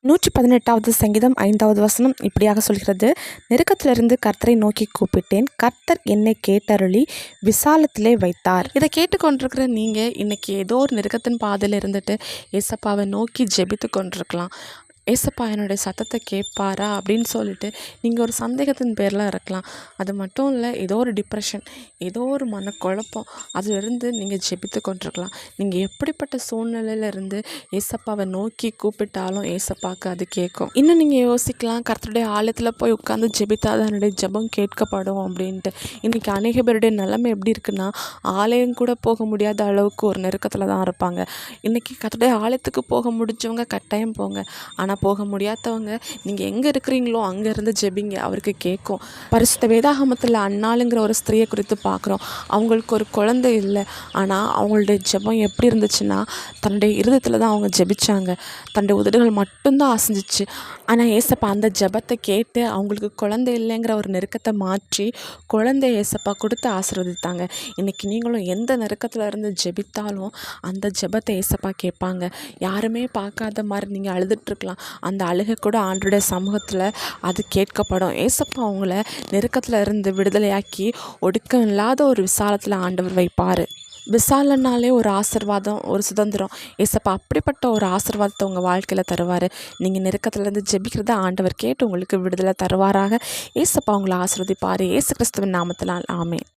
118வது சங்கீதம் 5வது வசனம் இப்படியாக சொல்கிறது, நெருக்கத்திலிருந்து கர்த்தரை நோக்கி கூப்பிட்டேன், கர்த்தர் என்னை கேட்டருளி விசாலத்திலே வைத்தார். இதை கேட்டுக்கொண்டிருக்கிற நீங்கள் இன்றைக்கி ஏதோ ஒரு நெருக்கத்தின் பாதையில் இருந்துட்டு ஏசப்பாவை நோக்கி ஜெபித்து கொண்டிருக்கலாம். ஏசப்பா என்னுடைய சத்தத்தை கேட்பாரா அப்படின்னு சொல்லிட்டு நீங்கள் ஒரு சந்தேகத்தின் பேரில் இருக்கலாம். அது மட்டும் இல்லை, ஏதோ ஒரு டிப்ரெஷன், ஏதோ ஒரு மனக்குழப்பம், அதிலிருந்து நீங்கள் ஜெபித்து கொண்டிருக்கலாம். நீங்கள் எப்படிப்பட்ட சூழ்நிலையிலிருந்து ஏசப்பாவை நோக்கி கூப்பிட்டாலும் ஏசப்பாவுக்கு அது கேட்கும். இன்னும் நீங்கள் யோசிக்கலாம், கர்த்தருடைய ஆலயத்தில் போய் உட்காந்து ஜெபித்தா தான் என்னுடைய ஜெபம் கேட்கப்படும் அப்படின்ட்டு. இன்றைக்கி அநேக பேருடைய நிலைமை எப்படி இருக்குன்னா, ஆலயம் கூட போக முடியாத அளவுக்கு ஒரு நெருக்கத்தில் தான் இருப்பாங்க. இன்றைக்கி கர்த்தருடைய ஆலயத்துக்கு போக முடிஞ்சவங்க கட்டாயம் போங்க. ஆனால் போக முடியாதவங்க நீங்கள் எங்கே இருக்கிறீங்களோ அங்கே இருந்து ஜெபிங்க, அவருக்கு கேட்கும். பரிசுத்த வேதாகமத்தில் அன்னாளுங்கிற ஒரு ஸ்திரியை குறித்து பார்க்குறோம். அவங்களுக்கு ஒரு குழந்தை இல்லை, ஆனால் அவங்களுடைய ஜெபம் எப்படி இருந்துச்சுன்னா, தன்னுடைய இருதயத்தில் தான் அவங்க ஜெபிச்சாங்க. தன்னுடைய உதடுகள் மட்டும்தான் அசைஞ்சிச்சு. ஆனால் ஏசப்பா அந்த ஜெபத்தை கேட்டு அவங்களுக்கு குழந்தை இல்லைங்கிற ஒரு நெருக்கத்தை மாற்றி குழந்தைய ஏசப்பா கொடுத்து ஆசீர்வதித்தாங்க. இன்றைக்கி நீங்களும் எந்த நெருக்கத்தில் இருந்து ஜெபித்தாலும் அந்த ஜெபத்தை ஏசப்பா கேட்பாங்க. யாருமே பார்க்காத மாதிரி நீங்கள் அழுதுட்டுருக்கலாம், அந்த அழுகை கூட ஆண்டவருடைய சமூகத்தில் அது கேட்கப்படும். ஏசப்பா அவங்கள நெருக்கத்தில் இருந்து விடுதலையாக்கி ஒடுக்கம் இல்லாத ஒரு விசாலத்தில் ஆண்டவர் வைப்பார். விசாலனாலே ஒரு ஆசீர்வாதம், ஒரு சுதந்திரம். ஏசப்பா அப்படிப்பட்ட ஒரு ஆசீர்வாதத்தை உங்கள் வாழ்க்கையில் தருவார். நீங்கள் நெருக்கத்திலேருந்து ஜெபிக்கிறத ஆண்டவர் கேட்டு உங்களுக்கு விடுதலை தருவாராக. ஏசப்பா உங்களை ஆசீர்வதிப்பார். இயேசு கிறிஸ்துவின் நாமத்தினால் ஆமென்.